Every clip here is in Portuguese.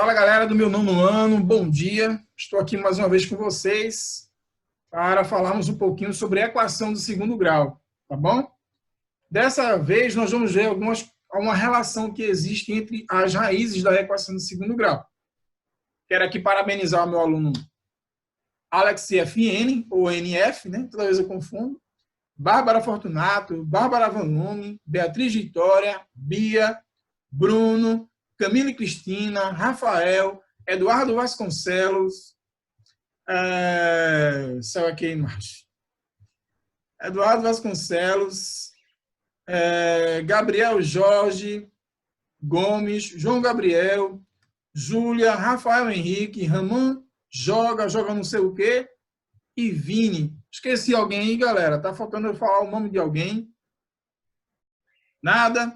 Fala, galera do meu nono ano, bom dia. Estou aqui mais uma vez com vocês para falarmos um pouquinho sobre a equação do segundo grau, tá bom? Dessa vez, nós vamos ver uma relação que existe entre as raízes da equação do segundo grau. Quero aqui parabenizar o meu aluno Alex FN, ou NF, né? Toda vez eu confundo. Bárbara Fortunato, Bárbara Vanlume, Beatriz Vitória, Bia, Bruno, Camila e Cristina, Rafael, Eduardo Vasconcelos, saiu aqui embaixo. Eduardo Vasconcelos, Gabriel Jorge Gomes, João Gabriel, Júlia, Rafael Henrique, Ramon, joga não sei o quê, e Vini. Esqueci alguém aí, galera? Tá faltando eu falar o nome de alguém? Nada?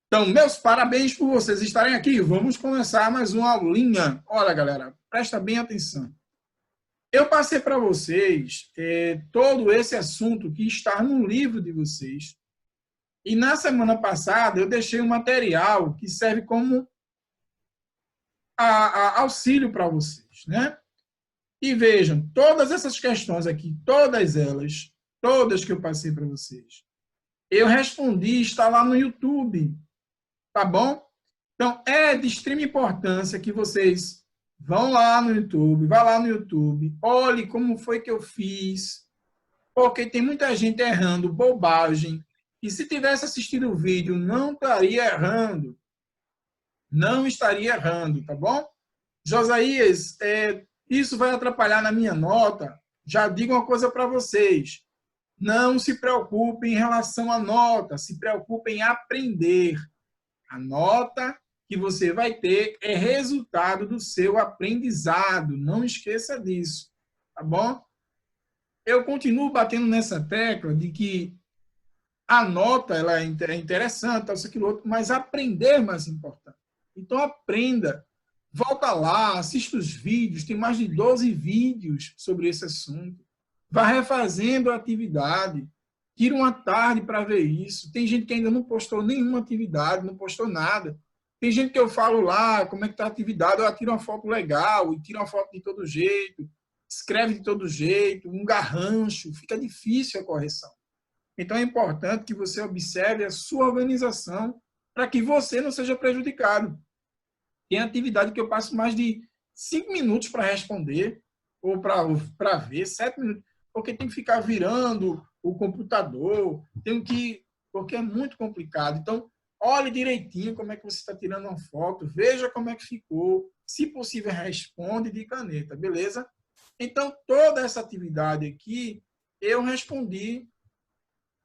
Então, meus parabéns por vocês estarem aqui. Vamos começar mais uma aulinha. Olha, galera, presta bem atenção. Eu passei para vocês todo esse assunto que está no livro de vocês. E na semana passada eu deixei um material que serve como auxílio para vocês, né? E vejam, todas essas questões aqui, todas elas, todas que eu passei para vocês, eu respondi, está lá no YouTube. Tá bom? Então, é de extrema importância que vocês vão lá no YouTube, vá lá no YouTube, olhe como foi que eu fiz, porque tem muita gente errando bobagem, e se tivesse assistido o vídeo, não estaria errando. Não estaria errando, tá bom? Josias, isso vai atrapalhar na minha nota. Já digo uma coisa para vocês. Não se preocupem em relação à nota, se preocupem em aprender. A nota que você vai ter é resultado do seu aprendizado. Não esqueça disso, tá bom? Eu continuo batendo nessa tecla de que a nota ela é interessante, isso, aquilo, outro, mas aprender é mais importante. Então, aprenda. Volta lá, assista os vídeos, tem mais de 12 vídeos sobre esse assunto. Vá refazendo a atividade. Tira uma tarde para ver isso. Tem gente que ainda não postou nenhuma atividade, não postou nada. Tem gente que eu falo lá, como é que está a atividade, ela tira uma foto legal, e tira uma foto de todo jeito, escreve de todo jeito, um garrancho, fica difícil a correção. Então é importante que você observe a sua organização para que você não seja prejudicado. Tem atividade que eu passo mais de 5 minutos para responder, ou para ver, 7 minutos, porque tem que ficar virando o computador, porque é muito complicado. Então, olhe direitinho como é que você está tirando uma foto, veja como é que ficou, se possível, responde de caneta, beleza? Então, toda essa atividade aqui, eu respondi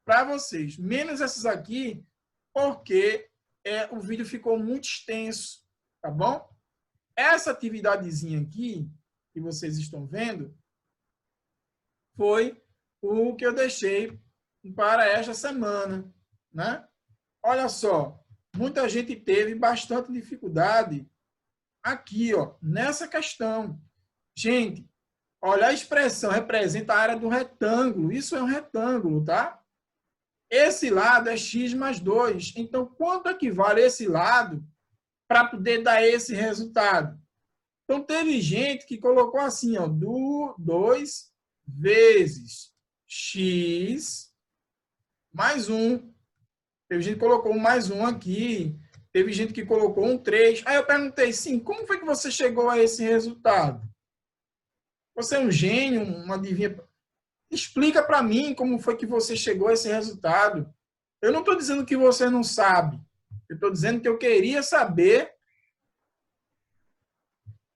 para vocês, menos essas aqui, porque o vídeo ficou muito extenso, tá bom? Essa atividadezinha aqui, que vocês estão vendo, foi o que eu deixei para esta semana, né? Olha só, muita gente teve bastante dificuldade aqui, ó, nessa questão. Gente, olha, a expressão representa a área do retângulo. Isso é um retângulo, tá? Esse lado é x mais 2. Então, quanto equivale esse lado para poder dar esse resultado? Então, teve gente que colocou assim, ó, 2 vezes x mais 1. Teve gente que colocou um mais 1 aqui. Teve gente que colocou um 3. Aí eu perguntei, sim, como foi que você chegou a esse resultado? Você é um gênio, uma adivinha? Explica para mim como foi que você chegou a esse resultado. Eu não estou dizendo que você não sabe. Eu estou dizendo que eu queria saber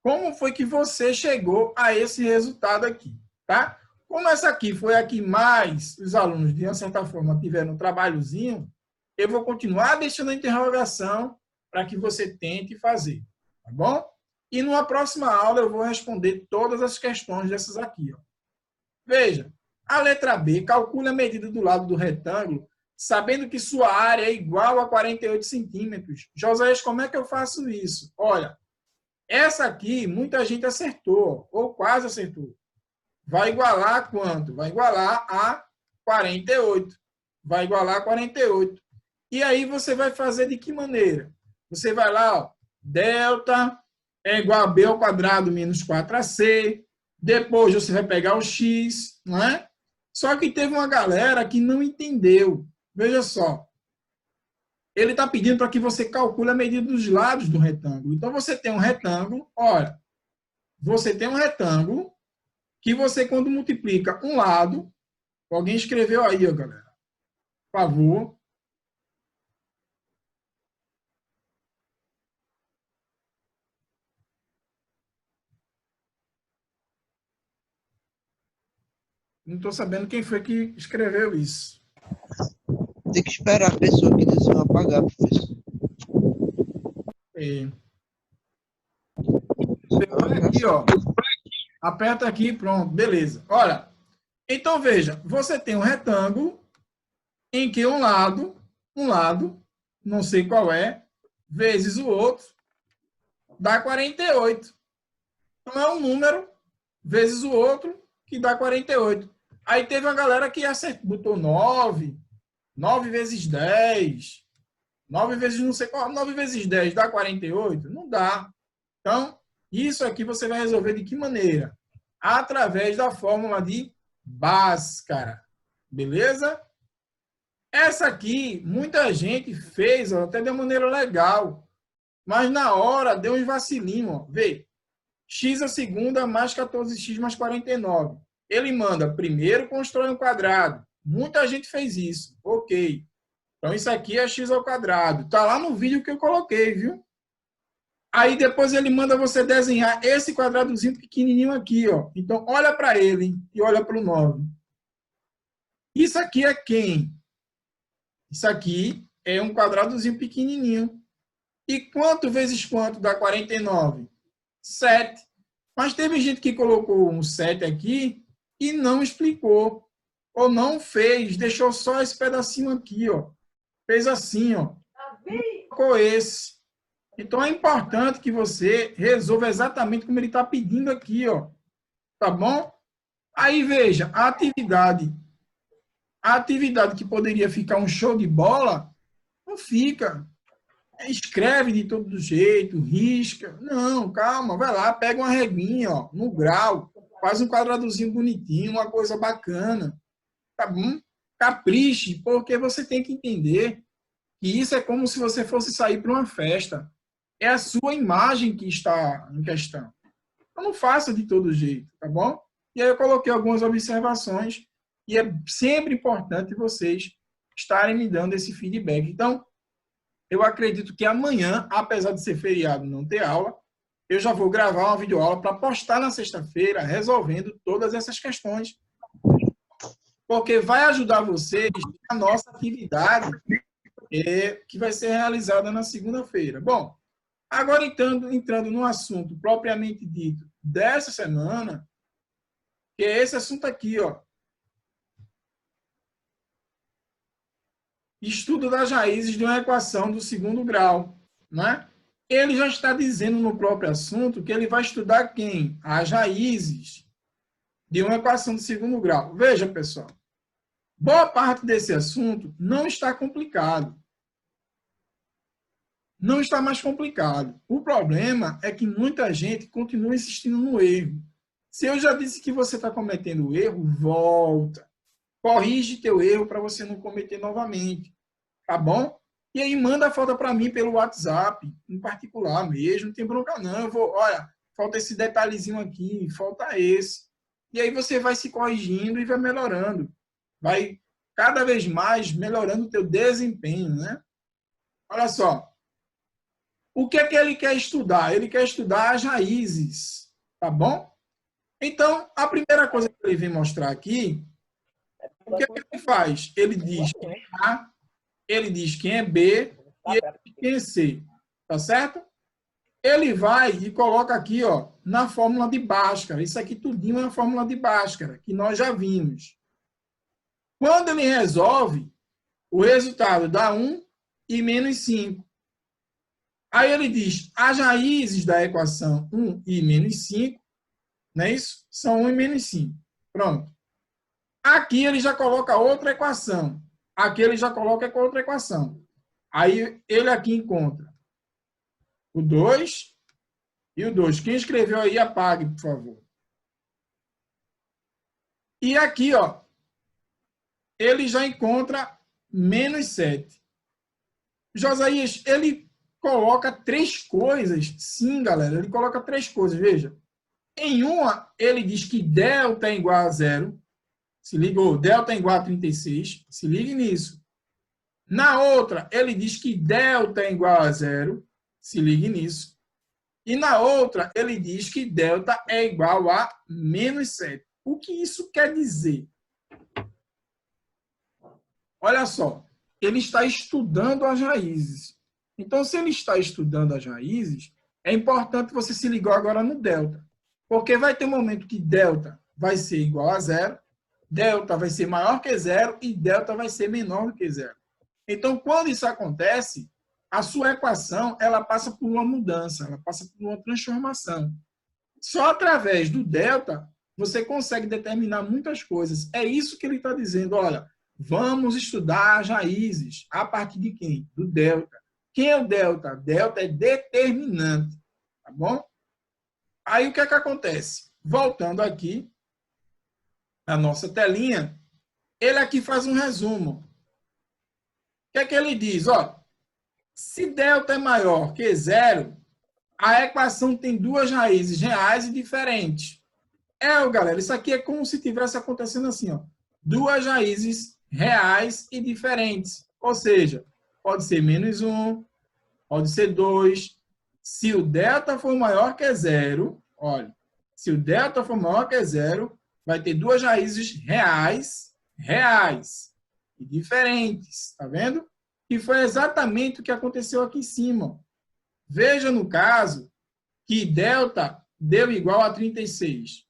como foi que você chegou a esse resultado aqui, tá? Como essa aqui foi a que mais os alunos, de uma certa forma, tiveram um trabalhozinho, eu vou continuar deixando a interrogação para que você tente fazer, tá bom? E numa próxima aula eu vou responder todas as questões dessas aqui, ó. Veja, a letra B, calcule a medida do lado do retângulo, sabendo que sua área é igual a 48 centímetros. José, como é que eu faço isso? Olha, essa aqui, muita gente acertou, ou quase acertou. Vai igualar a quanto? Vai igualar a 48. Vai igualar a 48. E aí você vai fazer de que maneira? Você vai lá, ó, delta é igual a b ao quadrado menos 4ac. Depois você vai pegar o x, não é? Só que teve uma galera que não entendeu. Veja só. Ele está pedindo para que você calcule a medida dos lados do retângulo. Então, você tem um retângulo, olha, você tem um retângulo que você, quando multiplica um lado, alguém escreveu aí, ó, galera, por favor. Não estou sabendo quem foi que escreveu isso. Tem que esperar a pessoa que desceu apagar, professor. É. Olha aqui, ó. Aperta aqui, pronto, beleza. Olha, então veja, você tem um retângulo em que um lado, não sei qual é, vezes o outro, dá 48. Então é um número vezes o outro que dá 48. Aí teve uma galera que botou 9, 9 vezes 10, 9 vezes não sei qual, 9 vezes 10 dá 48? Não dá. Então, isso aqui você vai resolver de que maneira? Através da fórmula de Bhaskara. Beleza? Essa aqui, muita gente fez até de maneira legal, mas na hora deu uns vacilinhos. Vê, x a segunda mais 14x mais 49. Ele manda, primeiro constrói um quadrado. Muita gente fez isso. Ok. Então, isso aqui é x ao quadrado. Está lá no vídeo que eu coloquei, viu? Aí, depois ele manda você desenhar esse quadradozinho pequenininho aqui, ó. Então, olha para ele e olha para o 9. Isso aqui é quem? Isso aqui é um quadradozinho pequenininho. E quanto vezes quanto dá 49? 7. Mas teve gente que colocou um 7 aqui e não explicou. Ou não fez, deixou só esse pedacinho aqui, ó. Fez assim, ó. Colocou esse. Então é importante que você resolva exatamente como ele está pedindo aqui, ó. Tá bom? Aí veja, a atividade que poderia ficar um show de bola, não fica. Escreve de todo jeito, risca. Não, calma, vai lá, pega uma reguinha, ó, no grau, faz um quadradozinho bonitinho, uma coisa bacana, tá bom? Capriche, porque você tem que entender que isso é como se você fosse sair para uma festa. É a sua imagem que está em questão. Então, não faça de todo jeito, tá bom? E aí eu coloquei algumas observações e é sempre importante vocês estarem me dando esse feedback. Então, eu acredito que amanhã, apesar de ser feriado e não ter aula, eu já vou gravar uma videoaula para postar na sexta-feira, resolvendo todas essas questões. Porque vai ajudar vocês na nossa atividade que vai ser realizada na segunda-feira. Bom, agora entrando no assunto propriamente dito dessa semana, que é esse assunto aqui, ó. Estudo das raízes de uma equação do segundo grau, né? Ele já está dizendo no próprio assunto que ele vai estudar quem? As raízes de uma equação do segundo grau. Veja, pessoal, boa parte desse assunto não está complicado. Não está mais complicado. O problema é que muita gente continua insistindo no erro. Se eu já disse que você está cometendo o erro, volta. Corrige teu erro para você não cometer novamente. Tá bom? E aí manda a foto para mim pelo WhatsApp, em particular mesmo, não tem bronca não. Eu vou, olha, falta esse detalhezinho aqui, falta esse. E aí você vai se corrigindo e vai melhorando. Vai cada vez mais melhorando o teu desempenho, né? Olha só. O que é que ele quer estudar? Ele quer estudar as raízes, tá bom? Então, a primeira coisa que ele vem mostrar aqui, o que é que ele faz? Ele diz quem é A, ele diz quem é B e ele diz quem é C, tá certo? Ele vai e coloca aqui, ó, na fórmula de Bhaskara. Isso aqui tudinho é a fórmula de Bhaskara, que nós já vimos. Quando ele resolve, o resultado dá 1 e menos 5. Aí ele diz, as raízes da equação 1 e menos 5, não é isso? São 1 e menos 5. Pronto. Aqui ele já coloca outra equação. Aqui ele já coloca outra equação. Aí ele aqui encontra o 2 E o 2. Quem escreveu aí, apague, por favor. E aqui, ó, ele já encontra menos 7. Josias, ele coloca 3 coisas. Sim, galera, ele coloca 3 coisas. Veja. Em uma, ele diz que delta é igual a 0. Se liga, ou delta é igual a 36. Se ligue nisso. Na outra, ele diz que delta é igual a 0. Se ligue nisso. E na outra, ele diz que delta é igual a menos 7. O que isso quer dizer? Olha só, ele está estudando as raízes. Então, se ele está estudando as raízes, é importante você se ligar agora no delta. Porque vai ter um momento que delta vai ser igual a 0, delta vai ser maior que 0 e delta vai ser menor do que 0. Então, quando isso acontece, a sua equação ela passa por uma mudança, ela passa por uma transformação. Só através do delta você consegue determinar muitas coisas. É isso que ele está dizendo. Olha, vamos estudar as raízes. A partir de quem? Do delta. Quem é o delta? Delta é determinante. Tá bom? Aí o que é que acontece? Voltando aqui à nossa telinha, ele aqui faz um resumo. O que é que ele diz? Ó, se delta é maior que 0, a equação tem 2 raízes reais e diferentes. Galera, isso aqui é como se tivesse acontecendo assim, ó. 2 raízes reais e diferentes. Ou seja, pode ser menos 1, pode ser 2. Se o delta for maior que 0, olha, se o delta for maior que 0, vai ter 2 raízes reais e diferentes. Tá vendo? E foi exatamente o que aconteceu aqui em cima. Veja no caso que delta deu igual a 36.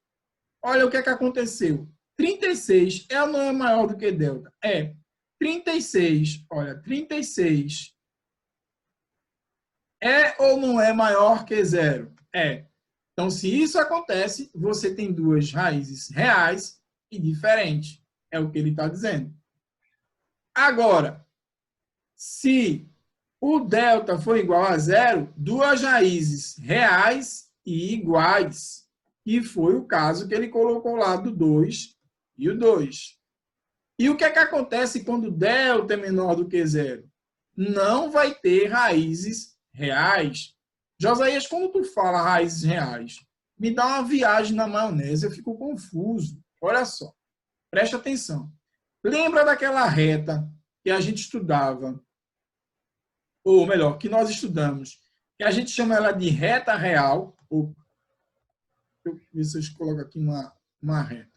Olha o que é que aconteceu. 36 é ou não é maior do que delta? É. 36, olha, 36 é ou não é maior que 0? É. Então, se isso acontece, você tem 2 raízes reais e diferentes. É o que ele está dizendo. Agora, se o delta for igual a 0, 2 raízes reais e iguais. E foi o caso que ele colocou lá do 2 e o 2. E o que é que acontece quando delta é menor do que 0? Não vai ter raízes reais. Josias, quando tu fala raízes reais, me dá uma viagem na maionese, eu fico confuso. Olha só, preste atenção. Lembra daquela reta que a gente estudava, ou melhor, que nós estudamos, que a gente chama ela de reta real. Eu ver se eu coloco aqui uma reta.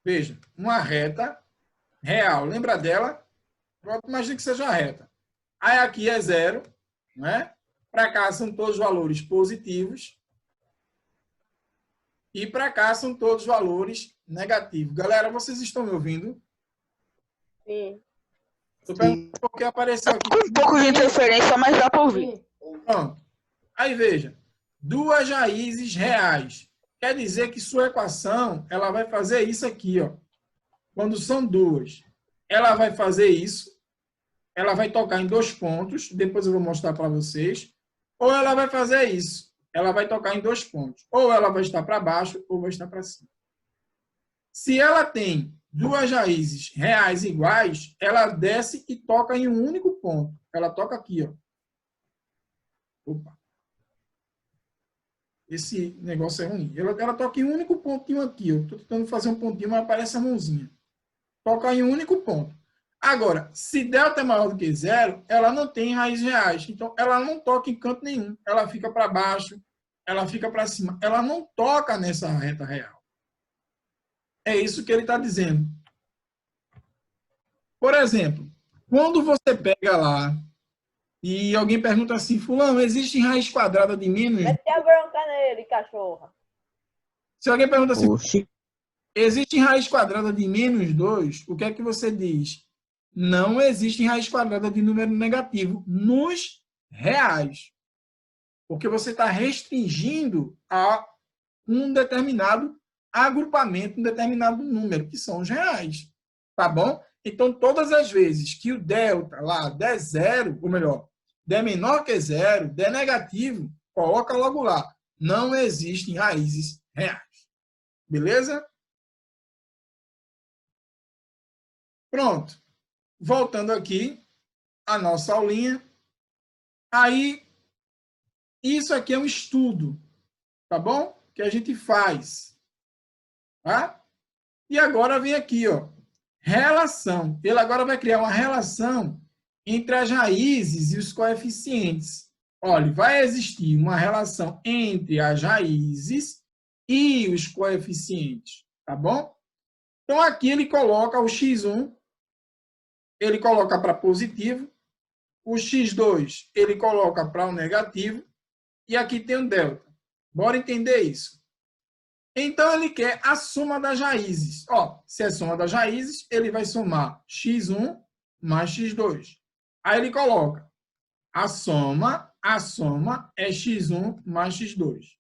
Veja, uma reta real. Lembra dela? Imagina que seja reta. Aí aqui é 0, né? Para cá são todos valores positivos. E para cá são todos valores negativos. Galera, vocês estão me ouvindo? Sim. Estou perguntando porque apareceu aqui. Um pouco de interferência, mas dá para ouvir. Pronto. Aí veja, 2 raízes reais. Quer dizer que sua equação ela vai fazer isso aqui, ó. Quando são 2, ela vai fazer isso. Ela vai tocar em 2 pontos. Depois eu vou mostrar para vocês. Ou ela vai fazer isso. Ela vai tocar em 2 pontos. Ou ela vai estar para baixo ou vai estar para cima. Se ela tem 2 raízes reais iguais, ela desce e toca em um único ponto. Ela toca aqui, ó. Opa. Esse negócio é ruim. Ela toca em um único pontinho aqui. Eu estou tentando fazer um pontinho, mas aparece a mãozinha. Toca em um único ponto. Agora, se delta é maior do que 0, ela não tem raízes reais. Então, ela não toca em canto nenhum. Ela fica para baixo, ela fica para cima. Ela não toca nessa reta real. É isso que ele está dizendo. Por exemplo, quando você pega lá e alguém pergunta assim, fulano, existe raiz quadrada de menos... Mete a bronca nele, cachorra. Se alguém pergunta assim, Oxi. existe raiz quadrada de menos 2, o que é que você diz? Não existe raiz quadrada de número negativo nos reais. Porque você está restringindo a um determinado agrupamento, um determinado número, que são os reais. Tá bom? Então, todas as vezes que o delta lá der 0, ou melhor, der menor que zero, der negativo, coloca logo lá. Não existem raízes reais. Beleza? Pronto. Voltando aqui à nossa aulinha. Aí, isso aqui é um estudo, tá bom? Que a gente faz. Tá? E agora vem aqui, ó. Relação. Ele agora vai criar uma relação entre as raízes e os coeficientes. Olha, vai existir uma relação entre as raízes e os coeficientes, tá bom? Então, aqui ele coloca o x1, ele coloca para positivo, o x2 ele coloca para o negativo, e aqui tem um delta. Bora entender isso. Então, ele quer a soma das raízes. Ó, se é soma das raízes, ele vai somar x1 mais x2. Aí ele coloca a soma é x1 mais x2.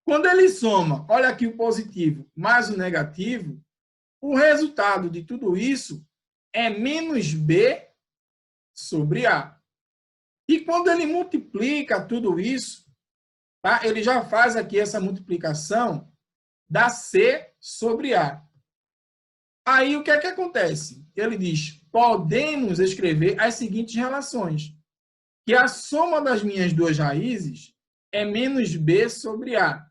Quando ele soma, olha aqui o positivo mais o negativo, o resultado de tudo isso é menos b sobre a. E quando ele multiplica tudo isso, tá? Ele já faz aqui essa multiplicação da C sobre A. Aí, o que é que acontece? Ele diz, podemos escrever as seguintes relações. Que a soma das minhas duas raízes é menos B sobre A.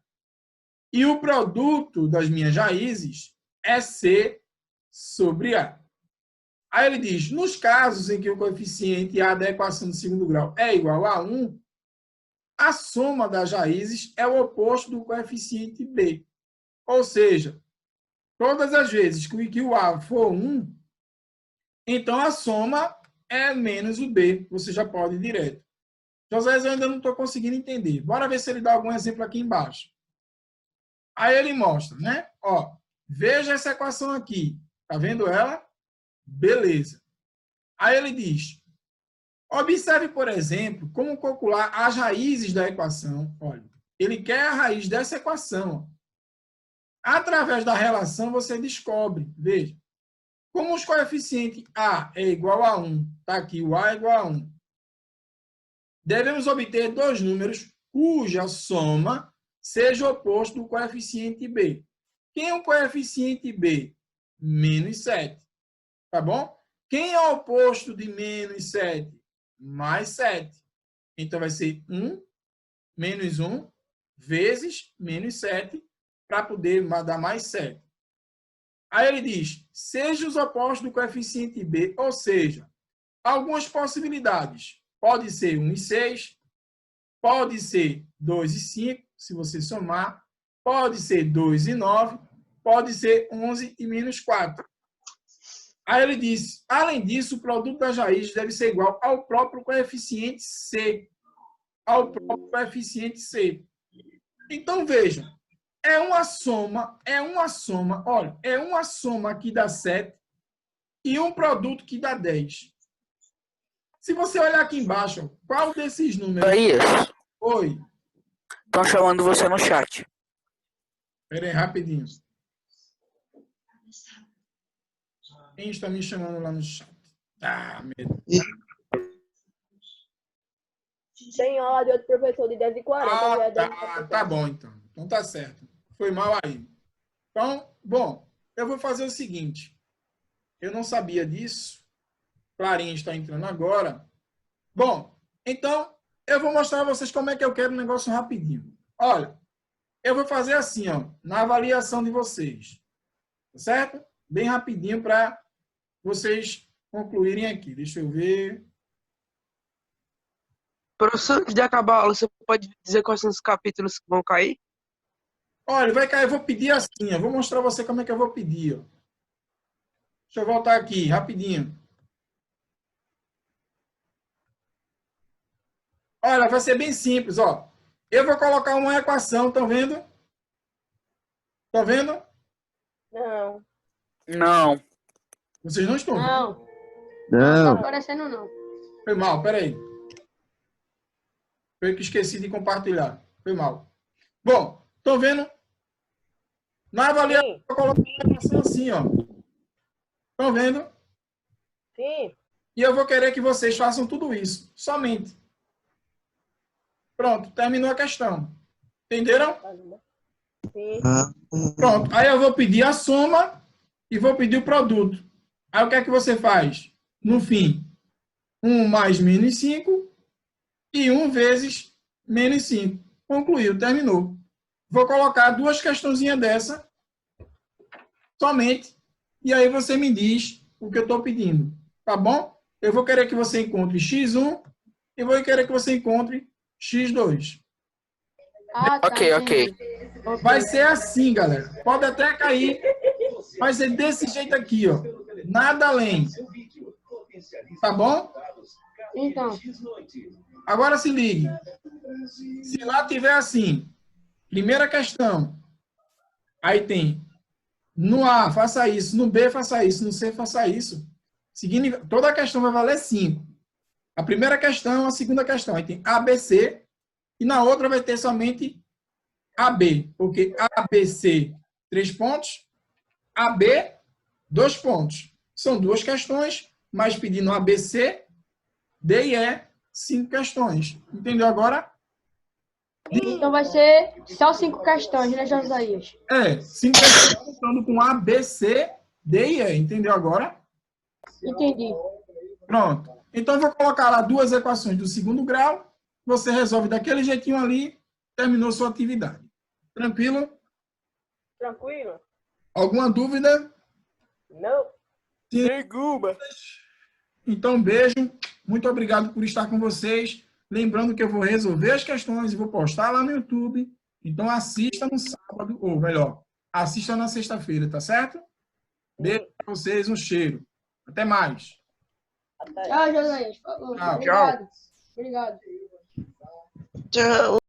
E o produto das minhas raízes é C sobre A. Aí ele diz, nos casos em que o coeficiente A da equação de segundo grau é igual a 1, a soma das raízes é o oposto do coeficiente B. Ou seja, todas as vezes que o A for 1, então a soma é menos o B. Você já pode ir direto. José, eu ainda não estou conseguindo entender. Bora ver se ele dá algum exemplo aqui embaixo. Aí ele mostra, né? Ó, veja essa equação aqui. Tá vendo ela? Beleza. Aí ele diz, observe, por exemplo, como calcular as raízes da equação. Olha, ele quer a raiz dessa equação. Através da relação, você descobre. Veja. Como os coeficientes A é igual a 1, está aqui, o A é igual a 1. Devemos obter dois números cuja soma seja o oposto do coeficiente B. Quem é o coeficiente B? Menos 7. Tá bom? Quem é o oposto de menos 7? Mais 7. Então, vai ser 1 menos 1 vezes menos 7 para poder dar mais 7. Aí ele diz, seja os opostos do coeficiente B, ou seja, algumas possibilidades. Pode ser 1 e 6, pode ser 2 e 5, se você somar, pode ser 2 e 9, pode ser 11 e menos 4. Aí ele diz, além disso, o produto das raízes deve ser igual ao próprio coeficiente C. Ao próprio coeficiente C. Então, vejam, é uma soma, olha, é uma soma que dá 7 e um produto que dá 10. Se você olhar aqui embaixo, qual desses números... Isaías, Oi. estão chamando você no chat. Espera aí, rapidinho. Quem está me chamando lá no chat? Ah, medo. Tem aula de outro professor de 10h40. Tá bom, então. Então tá certo. Foi mal aí. Então, bom, eu vou fazer o seguinte. Eu não sabia disso. Clarinha está entrando agora. Bom, então, eu vou mostrar a vocês como é que eu quero o negócio rapidinho. Olha, eu vou fazer assim, ó, na avaliação de vocês. Tá certo? Bem rapidinho para vocês concluírem aqui. Deixa eu ver. Professor, antes de acabar a aula, você pode dizer quais são os capítulos que vão cair? Olha, vai cair, eu vou pedir assim, ó. Vou mostrar a você como é que eu vou pedir, ó. Deixa eu voltar aqui, rapidinho. Olha, vai ser bem simples, ó. Eu vou colocar uma equação, estão vendo? Estão vendo? Não. Não. Vocês não estão vendo? Não. Não. Não tá aparecendo, não. Foi mal, peraí. Foi que esqueci de compartilhar. Foi mal. Bom, estão vendo? Na avaliação, Sim. eu coloquei uma equação assim, ó. Estão vendo? Sim. E eu vou querer que vocês façam tudo isso, somente. Pronto, terminou a questão. Entenderam? Sim. Pronto, aí eu vou pedir a soma e vou pedir o produto. Aí o que é que você faz? No fim, 1 mais menos 5 e 1 vezes menos 5. Concluiu, terminou. Vou colocar duas questõezinhas dessa, somente, e aí você me diz o que eu estou pedindo. Tá bom? Eu vou querer que você encontre x1 e vou querer que você encontre x2. Ah, tá, Ok. entendi. Vai ser assim, galera. Pode até cair. Vai ser desse jeito aqui, ó. Nada além. Tá bom? Então, Agora se ligue. Se lá tiver assim, primeira questão, aí tem no A, faça isso, no B, faça isso, no C, faça isso. Seguindo, toda a questão vai valer 5. A primeira questão, a segunda questão. Aí tem A, B, C. E na outra vai ter somente AB. Porque A, B, C, 3 pontos. AB, 2 pontos. São duas questões, mas pedindo A, B, C, D e E, 5 questões. Entendeu agora? então vai ser só 5 questões, né, Josias? 5 questões contando com A, B, C, D e E. Entendeu agora? Entendi. Pronto. Então, eu vou colocar lá duas equações do segundo grau. Você resolve daquele jeitinho ali, terminou sua atividade. Tranquilo? Tranquilo? Alguma dúvida? Não. Nenhuma. Então, beijo. Muito obrigado por estar com vocês. Lembrando que eu vou resolver as questões e vou postar lá no YouTube. Então, assista no sábado, ou melhor, assista na sexta-feira, tá certo? Beijo para vocês, um cheiro. Até mais. Até. Tchau, Josias. Falou. Tchau. Obrigado. Obrigado. Tchau.